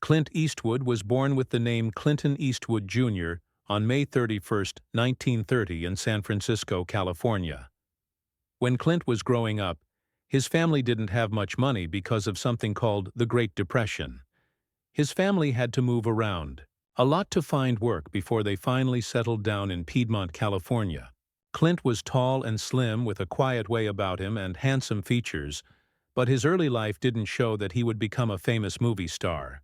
Clint Eastwood was born with the name Clinton Eastwood Jr. on May 31, 1930 in San Francisco, California. When Clint was growing up, his family didn't have much money because of something called the Great Depression. His family had to move around a lot to find work before they finally settled down in Piedmont, California. Clint was tall and slim with a quiet way about him and handsome features, but his early life didn't show that he would become a famous movie star.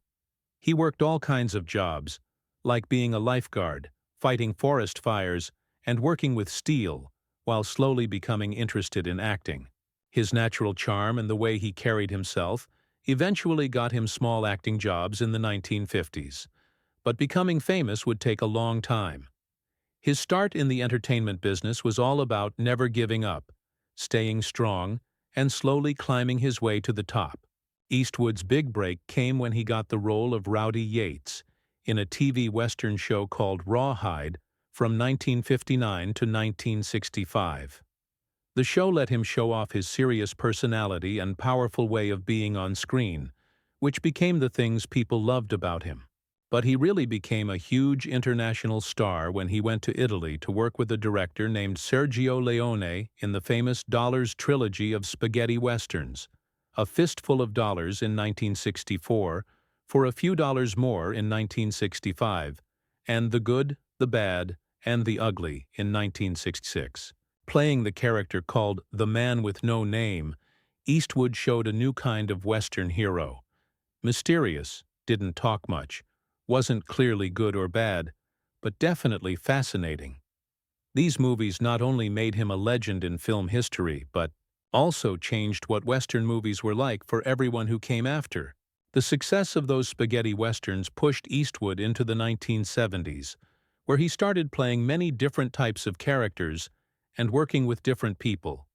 He worked all kinds of jobs, like being a lifeguard, fighting forest fires, and working with steel, while slowly becoming interested in acting. His natural charm and the way he carried himself eventually got him small acting jobs in the 1950s. But becoming famous would take a long time. His start in the entertainment business was all about never giving up, staying strong, and slowly climbing his way to the top. Eastwood's big break came when he got the role of Rowdy Yates in a TV Western show called Rawhide from 1959 to 1965. The show let him show off his serious personality and powerful way of being on screen, which became the things people loved about him. But he really became a huge international star when he went to Italy to work with a director named Sergio Leone in the famous Dollars trilogy of spaghetti westerns, A Fistful of Dollars in 1964, For a Few Dollars More in 1965, and The Good, the Bad, and the Ugly in 1966. Playing the character called the Man with No Name, Eastwood showed a new kind of Western hero. Mysterious, didn't talk much, wasn't clearly good or bad, but definitely fascinating. These movies not only made him a legend in film history, but also changed what Western movies were like for everyone who came after. The success of those spaghetti westerns pushed Eastwood into the 1970s, where he started playing many different types of characters and working with different people.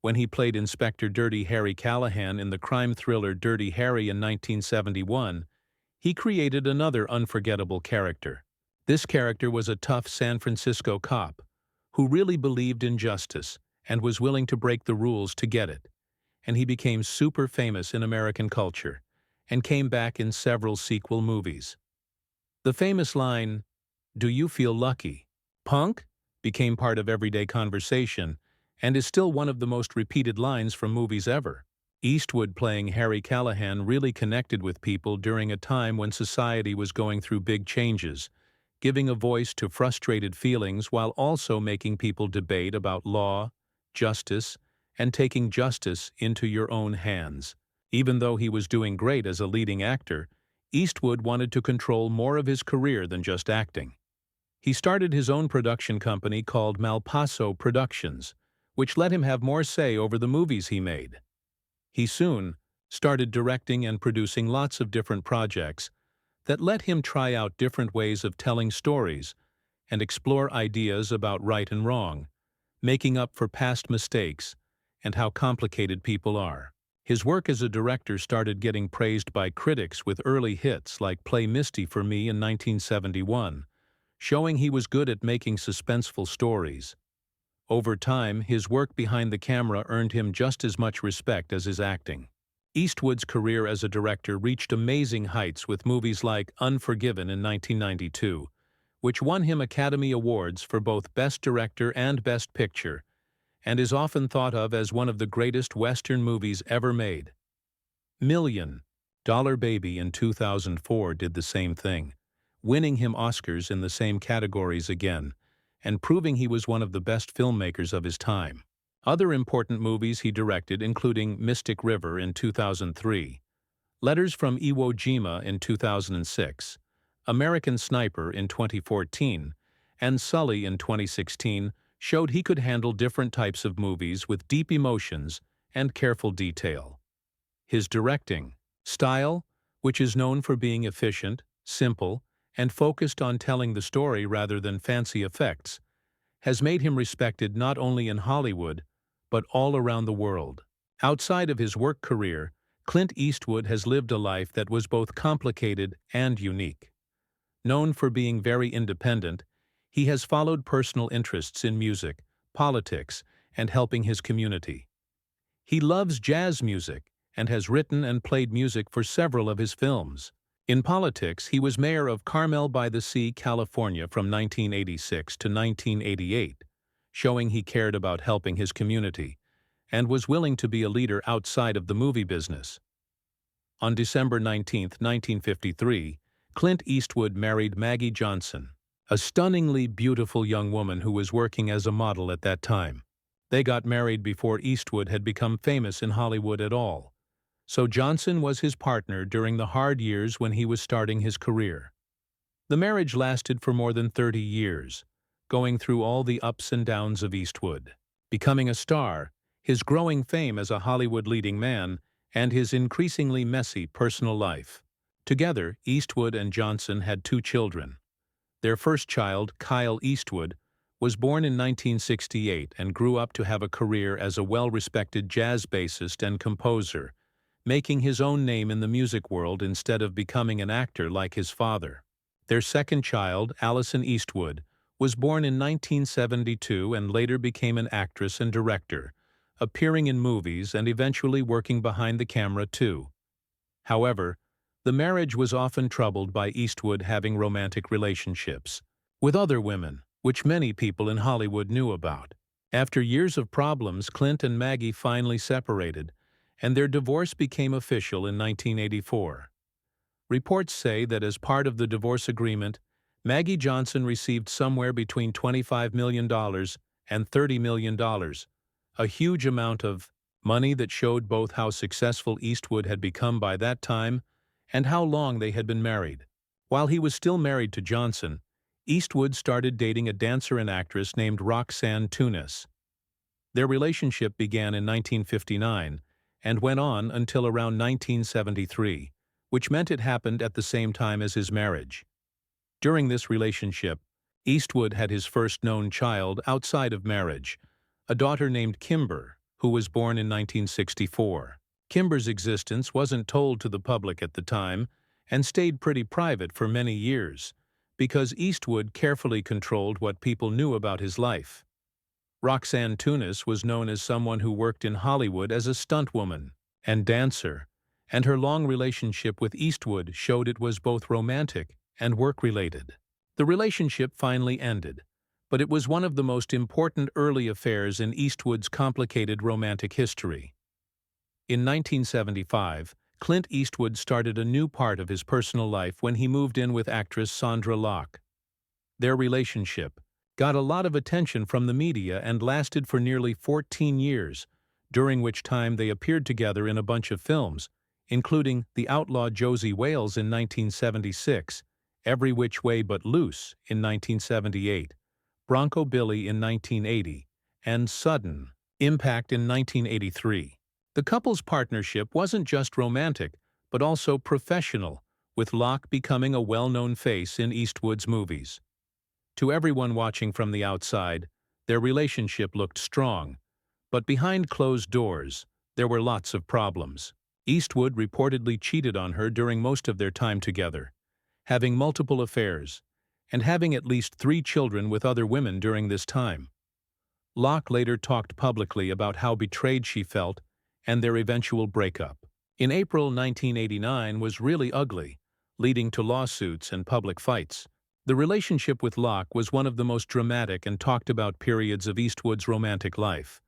When he played Inspector Dirty Harry Callahan in the crime thriller Dirty Harry in 1971, he created another unforgettable character. This character was a tough San Francisco cop who really believed in justice and was willing to break the rules to get it. And he became super famous in American culture and came back in several sequel movies. The famous line, "Do you feel lucky, punk?" became part of everyday conversation and is still one of the most repeated lines from movies ever. Eastwood playing Harry Callahan really connected with people during a time when society was going through big changes, giving a voice to frustrated feelings while also making people debate about law, justice, and taking justice into your own hands. Even though he was doing great as a leading actor, Eastwood wanted to control more of his career than just acting. He started his own production company called Malpaso Productions, which let him have more say over the movies he made. He soon started directing and producing lots of different projects that let him try out different ways of telling stories and explore ideas about right and wrong, making up for past mistakes and how complicated people are. His work as a director started getting praised by critics with early hits like Play Misty for Me in 1971, showing he was good at making suspenseful stories. Over time, his work behind the camera earned him just as much respect as his acting. Eastwood's career as a director reached amazing heights with movies like Unforgiven in 1992, which won him Academy Awards for both Best Director and Best Picture, and is often thought of as one of the greatest Western movies ever made. $1 Million Baby in 2004 did the same thing, winning him Oscars in the same categories again, and proving he was one of the best filmmakers of his time. Other important movies he directed including Mystic River in 2003, Letters from Iwo Jima in 2006, American Sniper in 2014, and Sully in 2016 showed he could handle different types of movies with deep emotions and careful detail. His directing style, which is known for being efficient, simple, and focused on telling the story rather than fancy effects, has made him respected not only in Hollywood, but all around the world. Outside of his work career, Clint Eastwood has lived a life that was both complicated and unique. Known for being very independent, he has followed personal interests in music, politics, and helping his community. He loves jazz music and has written and played music for several of his films. In politics, he was mayor of Carmel-by-the-Sea, California from 1986 to 1988, showing he cared about helping his community and was willing to be a leader outside of the movie business. On December 19, 1953, Clint Eastwood married Maggie Johnson, a stunningly beautiful young woman who was working as a model at that time. They got married before Eastwood had become famous in Hollywood at all, so Johnson was his partner during the hard years when he was starting his career. The marriage lasted for more than 30 years, going through all the ups and downs of Eastwood, becoming a star, his growing fame as a Hollywood leading man, and his increasingly messy personal life. Together, Eastwood and Johnson had 2 children. Their first child, Kyle Eastwood, was born in 1968 and grew up to have a career as a well-respected jazz bassist and composer, making his own name in the music world instead of becoming an actor like his father. Their second child, Allison Eastwood, was born in 1972 and later became an actress and director, appearing in movies and eventually working behind the camera too. However, the marriage was often troubled by Eastwood having romantic relationships with other women, which many people in Hollywood knew about. After years of problems, Clint and Maggie finally separated, and their divorce became official in 1984. Reports say that as part of the divorce agreement, Maggie Johnson received somewhere between $25 million and $30 million, a huge amount of money that showed both how successful Eastwood had become by that time and how long they had been married. While he was still married to Johnson, Eastwood started dating a dancer and actress named Roxanne Tunis. Their relationship began in 1959 and went on until around 1973, which meant it happened at the same time as his marriage. During this relationship, Eastwood had his first known child outside of marriage, a daughter named Kimber, who was born in 1964. Kimber's existence wasn't told to the public at the time and stayed pretty private for many years, because Eastwood carefully controlled what people knew about his life. Roxanne Tunis was known as someone who worked in Hollywood as a stuntwoman and dancer, and her long relationship with Eastwood showed it was both romantic and work-related. The relationship finally ended, but it was one of the most important early affairs in Eastwood's complicated romantic history. In 1975, Clint Eastwood started a new part of his personal life when he moved in with actress Sondra Locke. Their relationship got a lot of attention from the media and lasted for nearly 14 years, during which time they appeared together in a bunch of films, including The Outlaw Josie Wales in 1976, Every Which Way But Loose in 1978, Bronco Billy in 1980, and Sudden Impact in 1983. The couple's partnership wasn't just romantic, but also professional, with Locke becoming a well-known face in Eastwood's movies. To everyone watching from the outside, their relationship looked strong, but behind closed doors, there were lots of problems. Eastwood reportedly cheated on her during most of their time together, having multiple affairs, and having at least 3 children with other women during this time. Locke later talked publicly about how betrayed she felt and their eventual breakup. In April 1989 was really ugly, leading to lawsuits and public fights. The relationship with Locke was one of the most dramatic and talked about periods of Eastwood's romantic life,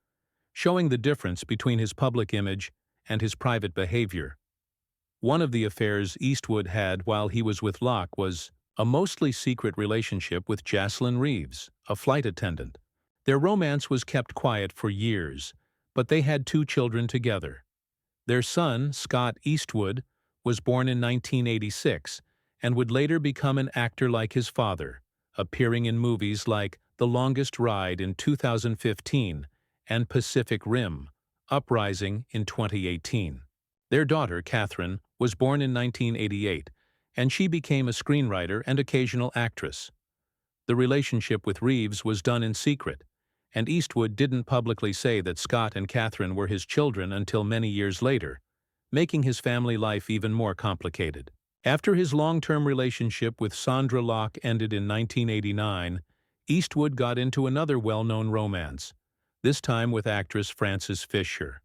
showing the difference between his public image and his private behavior. One of the affairs Eastwood had while he was with Locke was a mostly secret relationship with Jocelyn Reeves, a flight attendant. Their romance was kept quiet for years, but they had 2 children together. Their son, Scott Eastwood, was born in 1986 and would later become an actor like his father, appearing in movies like The Longest Ride in 2015 and Pacific Rim: Uprising in 2018. Their daughter, Catherine, was born in 1988, and she became a screenwriter and occasional actress. The relationship with Reeves was done in secret, and Eastwood didn't publicly say that Scott and Catherine were his children until many years later, making his family life even more complicated. After his long-term relationship with Sondra Locke ended in 1989, Eastwood got into another well-known romance, this time with actress Frances Fisher.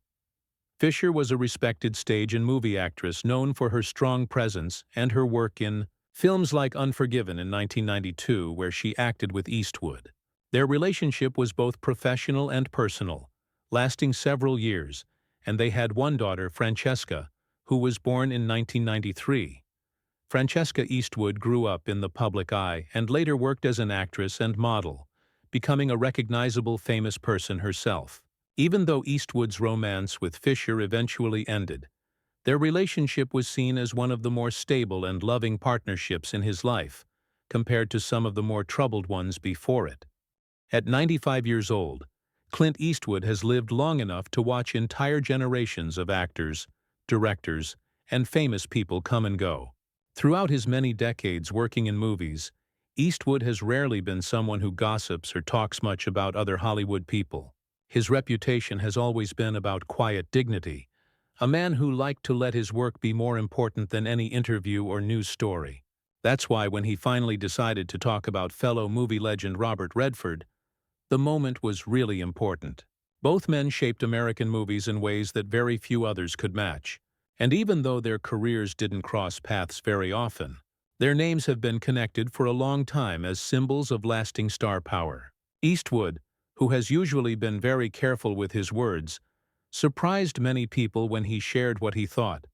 Fisher was a respected stage and movie actress known for her strong presence and her work in films like Unforgiven in 1992, where she acted with Eastwood. Their relationship was both professional and personal, lasting several years, and they had one daughter, Francesca, who was born in 1993. Francesca Eastwood grew up in the public eye and later worked as an actress and model, becoming a recognizable famous person herself. Even though Eastwood's romance with Fisher eventually ended, their relationship was seen as one of the more stable and loving partnerships in his life, compared to some of the more troubled ones before it. At 95 years old, Clint Eastwood has lived long enough to watch entire generations of actors, directors, and famous people come and go. Throughout his many decades working in movies, Eastwood has rarely been someone who gossips or talks much about other Hollywood people. His reputation has always been about quiet dignity, a man who liked to let his work be more important than any interview or news story. That's why when he finally decided to talk about fellow movie legend Robert Redford, the moment was really important. Both men shaped American movies in ways that very few others could match. And even though their careers didn't cross paths very often, their names have been connected for a long time as symbols of lasting star power. Eastwood, who has usually been very careful with his words, surprised many people when he shared what he thought.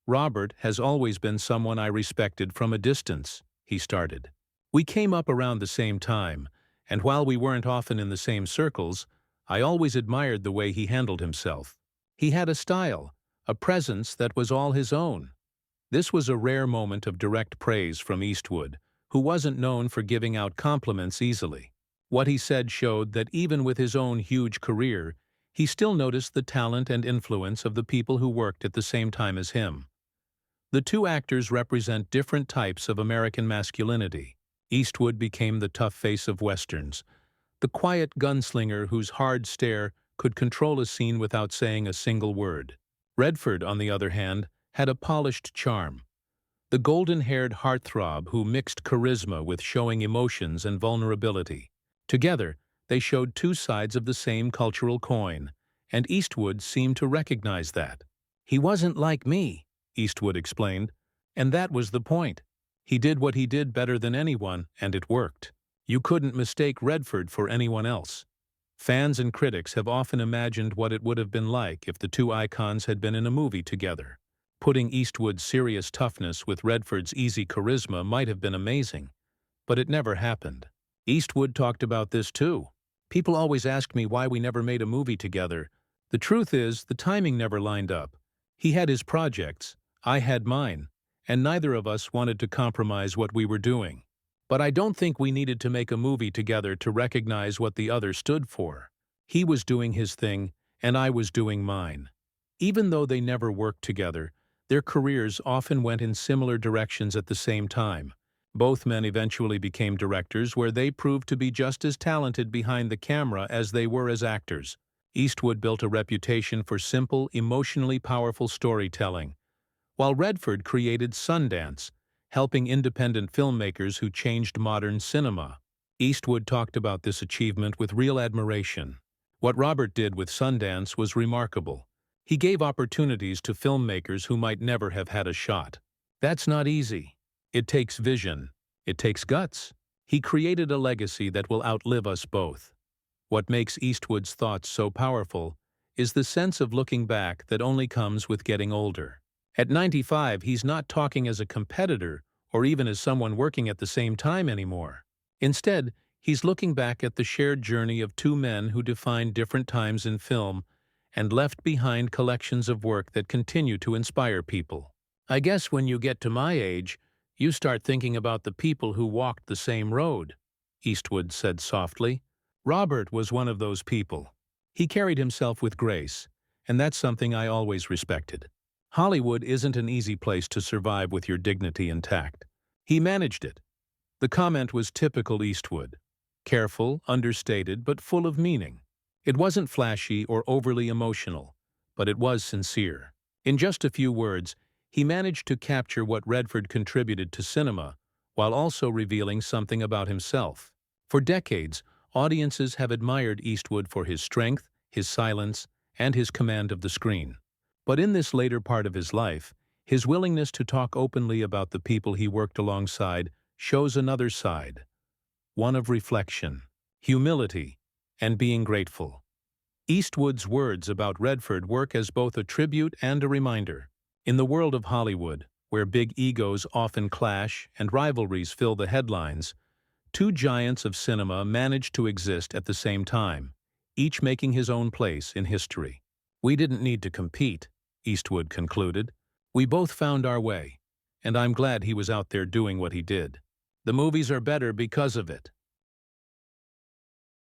"Robert has always been someone I respected from a distance," he started. "We came up around the same time, and while we weren't often in the same circles, I always admired the way he handled himself. He had a style, a presence that was all his own." This was a rare moment of direct praise from Eastwood, who wasn't known for giving out compliments easily. What he said showed that even with his own huge career, he still noticed the talent and influence of the people who worked at the same time as him. The two actors represent different types of American masculinity. Eastwood became the tough face of westerns, the quiet gunslinger whose hard stare could control a scene without saying a single word. Redford, on the other hand, had a polished charm, the golden-haired heartthrob who mixed charisma with showing emotions and vulnerability. Together, they showed two sides of the same cultural coin, and Eastwood seemed to recognize that. "He wasn't like me," Eastwood explained, "and that was the point. He did what he did better than anyone, and it worked. You couldn't mistake Redford for anyone else." Fans and critics have often imagined what it would have been like if the two icons had been in a movie together. Putting Eastwood's serious toughness with Redford's easy charisma might have been amazing, but it never happened. Eastwood talked about this too. "People always ask me why we never made a movie together. The truth is, the timing never lined up. He had his projects, I had mine, and neither of us wanted to compromise what we were doing. But I don't think we needed to make a movie together to recognize what the other stood for. He was doing his thing, and I was doing mine." Even though they never worked together, their careers often went in similar directions at the same time. Both men eventually became directors, where they proved to be just as talented behind the camera as they were as actors. Eastwood built a reputation for simple, emotionally powerful storytelling, while Redford created Sundance, helping independent filmmakers who changed modern cinema. Eastwood talked about this achievement with real admiration. What Robert did with Sundance was remarkable. He gave opportunities to filmmakers who might never have had a shot. That's not easy. It takes vision. It takes guts. He created a legacy that will outlive us both. What makes Eastwood's thoughts so powerful is the sense of looking back that only comes with getting older. At 95, he's not talking as a competitor or even as someone working at the same time anymore. Instead, he's looking back at the shared journey of two men who defined different times in film and left behind collections of work that continue to inspire people. "I guess when you get to my age, you start thinking about the people who walked the same road," Eastwood said softly. Robert was one of those people. He carried himself with grace, and that's something I always respected. Hollywood isn't an easy place to survive with your dignity intact. He managed it. The comment was typical Eastwood. Careful, understated, but full of meaning. It wasn't flashy or overly emotional, but it was sincere. In just a few words, he managed to capture what Redford contributed to cinema, while also revealing something about himself. For decades, audiences have admired Eastwood for his strength, his silence, and his command of the screen. But in this later part of his life, his willingness to talk openly about the people he worked alongside shows another side, one of reflection, humility, and being grateful. Eastwood's words about Redford work as both a tribute and a reminder. In the world of Hollywood, where big egos often clash and rivalries fill the headlines, two giants of cinema managed to exist at the same time, each making his own place in history. "We didn't need to compete," Eastwood concluded. "We both found our way, and I'm glad he was out there doing what he did. The movies are better because of it."